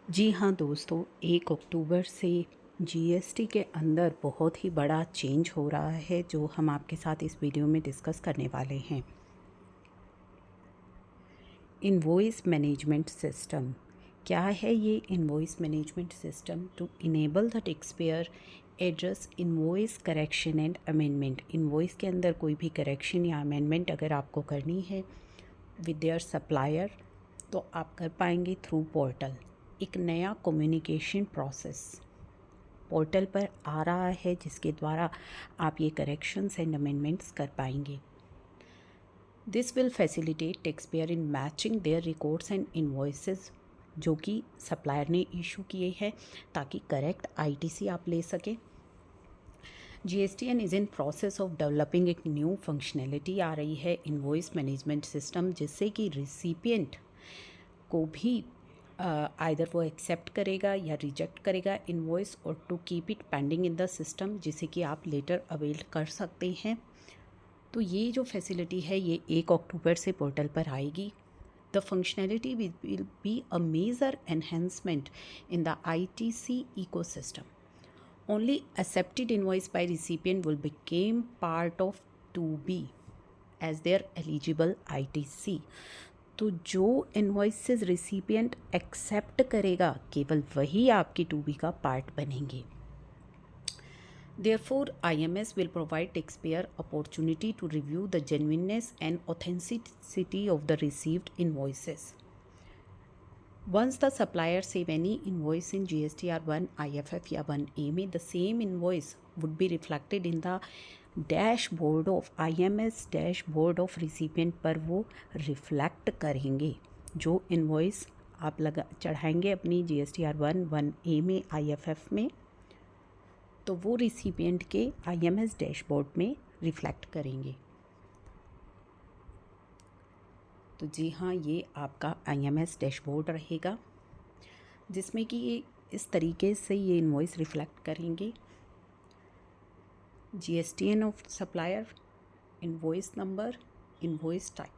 जी हाँ दोस्तों, 1 अक्टूबर से जीएसटी के अंदर बहुत ही बड़ा चेंज हो रहा है जो हम आपके साथ इस वीडियो में डिस्कस करने वाले हैं। इनवॉइस मैनेजमेंट सिस्टम क्या है ये invoice management system? To enable the taxpayer address invoice correction and amendment. Invoice के अंदर कोई भी करेक्शन या अमेंडमेंट अगर आपको करनी है विद देयर सप्लायर तो आप कर पाएंगे थ्रू पोर्टल। एक नया कम्युनिकेशन प्रोसेस पोर्टल पर आ रहा है जिसके द्वारा आप ये करेक्शंस एंड अमेंडमेंट्स कर पाएंगे। This will facilitate taxpayer in matching their records and invoices जो कि सप्लायर ने इशू किए हैं ताकि करेक्ट आईटीसी आप ले सकें। GSTN is in process of developing एक न्यू फंक्शनैलिटी आ रही है इनवॉइस मैनेजमेंट सिस्टम जिससे कि रिसिपिएंट को भी आइदर वो एक्सेप्ट करेगा या रिजेक्ट करेगा इनवॉइस और to keep it pending in the system जिसे कि आप लेटर अवेल कर सकते हैं। तो ये जो फैसिलिटी है ये 1 अक्टूबर से पोर्टल पर आएगी। The functionality will be a major enhancement in the ITC ecosystem. Only accepted invoice by recipient will become part of 2B as their eligible ITC. तो जो इन्वॉइसेस रिसिपिएंट एक्सेप्ट करेगा केवल वही आपकी 2B का पार्ट बनेंगे। Therefore, IMS will provide taxpayer opportunity to review the genuineness and authenticity of the received invoices. Once the supplier save any invoice in GSTR 1 IFF या 1A में, the same invoice would be reflected in the dashboard of IMS dashboard of recipient पर वो reflect करेंगे। जो invoice आप चढ़ाएंगे अपनी GSTR 1 1A में IFF में तो वो रिसिपिएंट के IMS डैशबोर्ड में रिफ्लेक्ट करेंगे। तो जी हाँ, ये आपका IMS डैशबोर्ड रहेगा जिसमें कि ये इस तरीके से ये इनवॉइस रिफ्लेक्ट करेंगे। GSTN of supplier, invoice number, invoice type.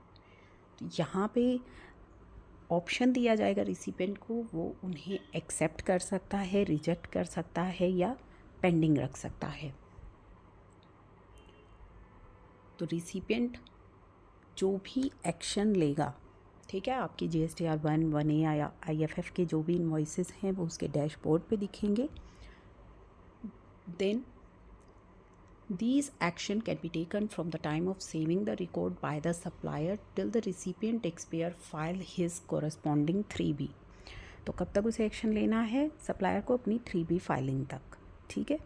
तो यहाँ पे ऑप्शन दिया जाएगा रिसिपिएंट को, वो उन्हें एक्सेप्ट कर सकता है, रिजेक्ट कर सकता है या पेंडिंग रख सकता है। तो रिसिपिएंट जो भी एक्शन लेगा, ठीक है, आपकी GSTR 1 1A या IFF के जो भी इनवॉइसेस हैं वो उसके डैशबोर्ड पे दिखेंगे। Then these action can be taken from the time of saving the record by the supplier till the recipient taxpayer file his corresponding 3B। तो कब तक उसे एक्शन लेना है? सप्लायर को अपनी 3B फाइलिंग तक, ठीक है।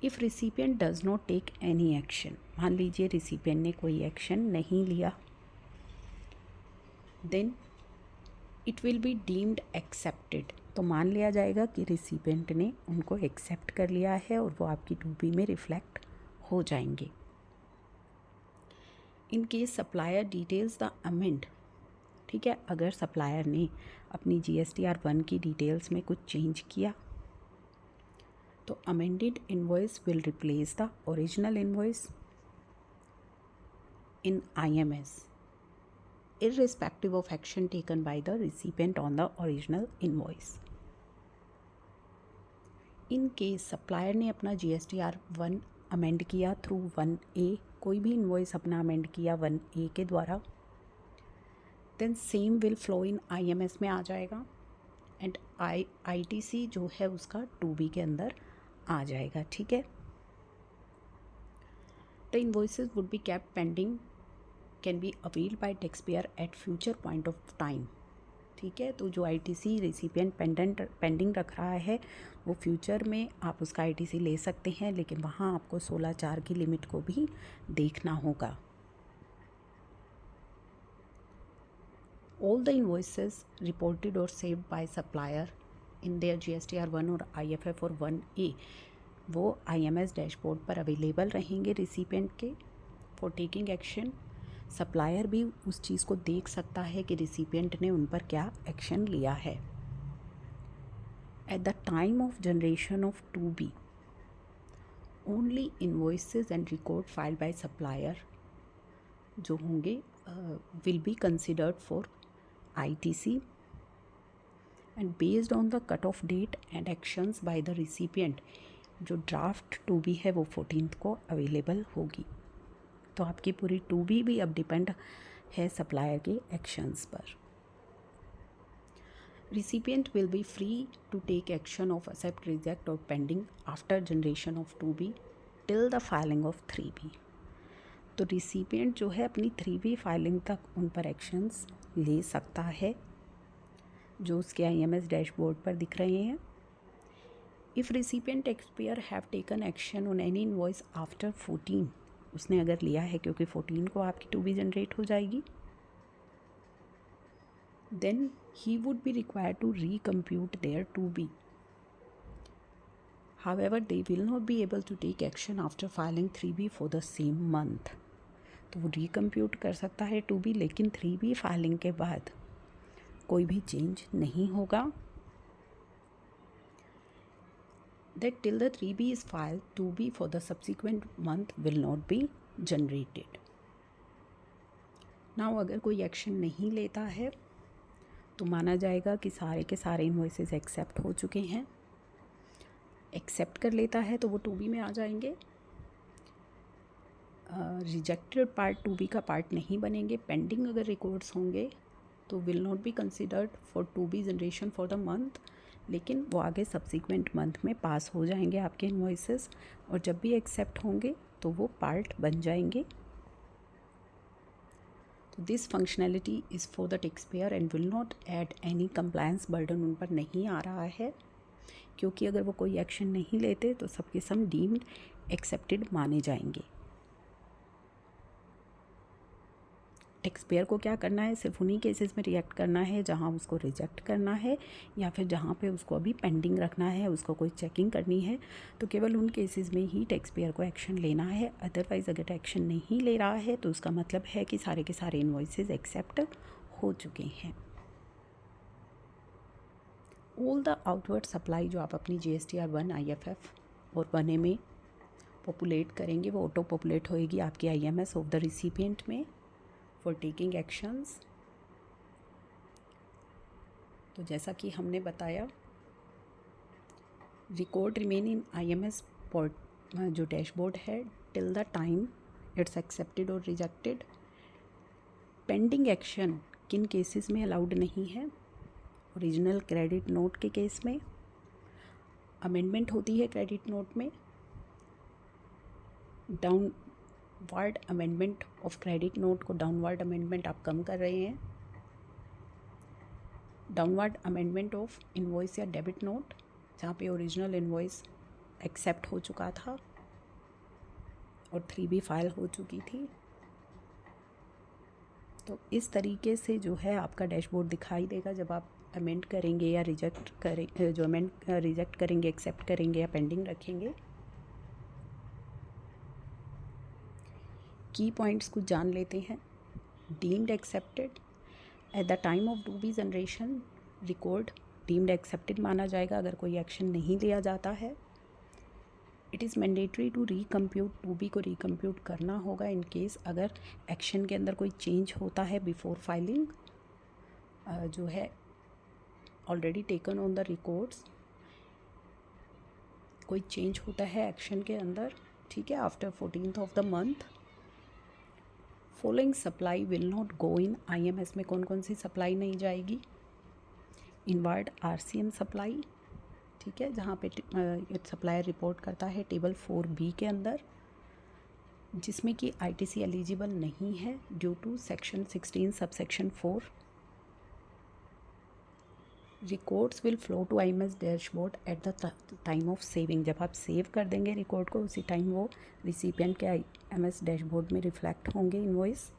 If recipient does not take any action, मान लीजिए रिसिपिएंट ने कोई एक्शन नहीं लिया, then it will be deemed accepted. तो मान लिया जाएगा कि रिसिपिएंट ने उनको एक्सेप्ट कर लिया है और वो आपकी 2B में रिफ्लेक्ट हो जाएंगे। In case supplier details the amend, ठीक है, अगर सप्लायर ने अपनी GSTR 1 की डिटेल्स में कुछ चेंज किया तो amended invoice will replace the original invoice in IMS irrespective of action taken by the recipient on the original invoice. In case supplier ने अपना GSTR 1 अमेंड किया थ्रू 1A, कोई भी इनवॉइस अपना अमेंड किया 1A के द्वारा, then same will flow in IMS में आ जाएगा एंड ITC जो है उसका 2B के अंदर आ जाएगा, ठीक है। The invoices would be kept pending can be avail by taxpayer at future point of time, ठीक है। तो जो ITC रिसिपिएंट पेंडिंग रख रहा है वो फ्यूचर में आप उसका ITC ले सकते हैं, लेकिन वहाँ आपको 16/4 की लिमिट को भी देखना होगा। ऑल द इनवॉइसेस रिपोर्टेड और saved by supplier in their GSTR 1 और IFF और 1A वो IMS डैशबोर्ड पर अवेलेबल रहेंगे रिसिपिएंट के फॉर टेकिंग एक्शन। सप्लायर भी उस चीज़ को देख सकता है कि रिसिपिएंट ने उन पर क्या एक्शन लिया है। At the time of generation of 2B only invoices and record file by supplier जो होंगे will be considered for ITC and based on the cut off date and actions by the recipient, जो draft 2B है वो 14th को available होगी। तो आपकी पूरी 2B भी अब डिपेंड है सप्लायर के एक्शंस पर। Recipient will be free to take action of accept, reject or pending after generation of 2B till the filing of 3B। तो रिसिपिएंट जो है अपनी 3B फाइलिंग तक उन पर एक्शंस ले सकता है जो उसके IMS डैशबोर्ड पर दिख रहे हैं। If recipient expire have taken action on any invoice after 14, उसने अगर लिया है क्योंकि 14 को आपकी 2B जनरेट हो जाएगी, then he would be required to recompute their 2B. However, they will not be able to take action after filing 3B for the same month. तो वो recompute कर सकता है 2B, लेकिन 3B फाइलिंग के बाद कोई भी चेंज नहीं होगा। That till the 3B is filed, 2B for the subsequent month will not be generated. Now अगर कोई एक्शन नहीं लेता है तो माना जाएगा कि सारे के सारे इनवॉइसेस एक्सेप्ट हो चुके हैं। एक्सेप्ट कर लेता है तो वो 2B में आ जाएंगे। रिजेक्टेड पार्ट 2B का पार्ट नहीं बनेंगे। पेंडिंग अगर रिकॉर्ड्स होंगे तो will not be considered for 2B generation for the month, लेकिन वो आगे सब्सिक्वेंट मंथ में पास हो जाएंगे आपके इनवॉइसेस, और जब भी एक्सेप्ट होंगे तो वो पार्ट बन जाएंगे। तो this functionality is for the tax payer and will not add any compliance burden, उन पर नहीं आ रहा है, क्योंकि अगर वो कोई एक्शन नहीं लेते तो सबके सब डीम्ड एक्सेप्टेड माने जाएंगे। टैक्स पेयर को क्या करना है, सिर्फ उन्हीं केसेस में रिएक्ट करना है जहां उसको रिजेक्ट करना है या फिर जहां पे उसको अभी पेंडिंग रखना है, उसको कोई चेकिंग करनी है, तो केवल उन केसेस में ही टैक्स पेयर को एक्शन लेना है। अदरवाइज़ अगर एक्शन नहीं ले रहा है तो उसका मतलब है कि सारे के सारे इनवॉइसेस एक्सेप्ट हो चुके हैं। ऑल द आउटवर्ड सप्लाई जो आप अपनी GSTR 1 IFF और 1A में पॉपुलेट करेंगे वो ऑटो पॉपुलेट होएगी आपकी IMS ऑफ द रिसिपिएंट में फॉर टेकिंग एक्शंस। तो जैसा कि हमने बताया, record remain in IMS port जो डैशबोर्ड है till the time it's accepted और रिजेक्टेड। पेंडिंग एक्शन किन केसेस में अलाउड नहीं है, ओरिजिनल क्रेडिट नोट के केस में अमेंडमेंट होती है क्रेडिट नोट में, downward amendment of credit note को डाउनवर्ड अमेंडमेंट आप कम कर रहे हैं, डाउनवर्ड अमेंडमेंट ऑफ इनवॉइस या डेबिट नोट जहाँ पे ओरिजिनल इनवॉइस एक्सेप्ट हो चुका था और 3B फाइल हो चुकी थी। तो इस तरीके से जो है आपका डैशबोर्ड दिखाई देगा जब आप अमेंड करेंगे या रिजेक्ट करें, जो अमेंड रिजेक्ट करेंगे, एक्सेप्ट करेंगे या पेंडिंग रखेंगे। की पॉइंट्स कुछ जान लेते हैं। Deemed accepted at the time of 2B generation, record deemed accepted माना जाएगा अगर कोई एक्शन नहीं लिया जाता है। It is mandatory to recompute, 2B को रीकम्प्यूट करना होगा इन केस अगर एक्शन के अंदर कोई चेंज होता है बिफोर फाइलिंग, जो है already taken on the records, कोई चेंज होता है एक्शन के अंदर, ठीक है, after 14th of the month. Following supply will not go in IMS में कौन कौन सी सप्लाई नहीं जाएगी, इनवर्ड RCM सप्लाई, ठीक है, जहाँ पे सप्लायर रिपोर्ट करता है टेबल 4B के अंदर, जिसमें कि ITC एलिजिबल नहीं है due to section 16 subsection 4। Records will flow to IMS dashboard at the time of saving, जब आप सेव कर देंगे रिकॉर्ड को उसी टाइम वो रिसिपिएंट के IMS डैशबोर्ड में रिफ्लेक्ट होंगे invoice.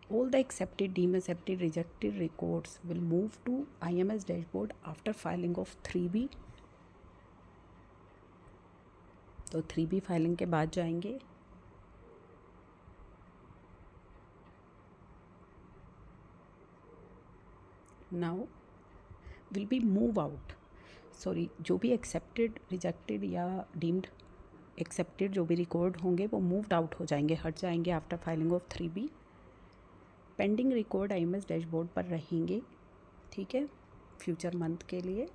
All the accepted, deemed accepted, rejected records will move to IMS dashboard after filing of 3B। तो 3B फाइलिंग के बाद जाएंगे। Now will be move out, sorry, जो भी एक्सेप्टेड, रिजेक्टेड या डीम्ड एक्सेप्टेड जो भी रिकॉर्ड होंगे वो मूव्ड आउट हो जाएंगे, हट जाएंगे after filing of 3B। Pending record IMS dashboard पर रहेंगे ठीक है, फ्यूचर मंथ के लिए।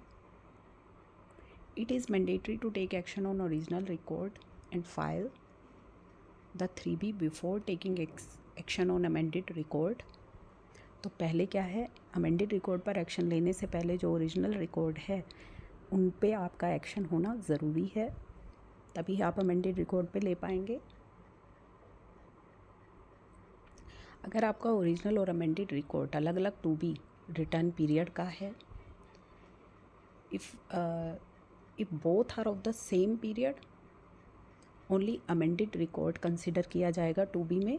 It is mandatory to take action on original record and file the 3B before taking action on amended record. तो पहले क्या है, अमेंडेड रिकॉर्ड पर एक्शन लेने से पहले जो ओरिजिनल रिकॉर्ड है उन पे आपका एक्शन होना ज़रूरी है, तभी आप अमेंडेड रिकॉर्ड पे ले पाएंगे। अगर आपका ओरिजिनल और अमेंडेड रिकॉर्ड अलग अलग टू बी रिटर्न पीरियड का है, if both are of the same period, only amended record consider किया जाएगा टू बी में।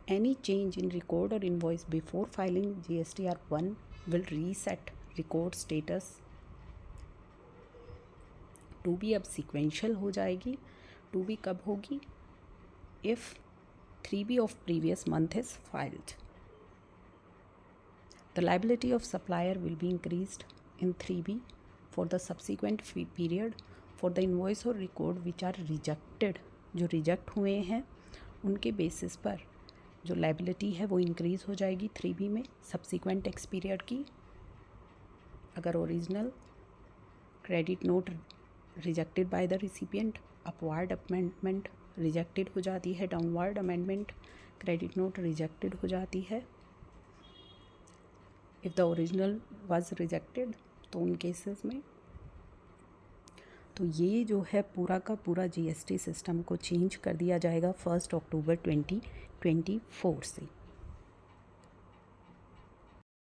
Any change in record or invoice before filing GSTR 1 will reset record status to be अब sequential हो जाएगी। to be कब होगी? if 3B of previous month is filed. The liability of supplier will be increased in 3B for the subsequent period for the invoice or record which are rejected, जो reject हुए हैं उनके basis पर जो liability है वो increase हो जाएगी 3B में सब्सिक्वेंट टैक्स पीरियड की। अगर original credit note rejected by the recipient, upward amendment rejected हो जाती है, downward amendment credit note rejected हो जाती है। If the original was rejected, तो उन केसेस में तो ये जो है पूरा का पूरा GST सिस्टम को चेंज कर दिया जाएगा 1 अक्टूबर 2024 से।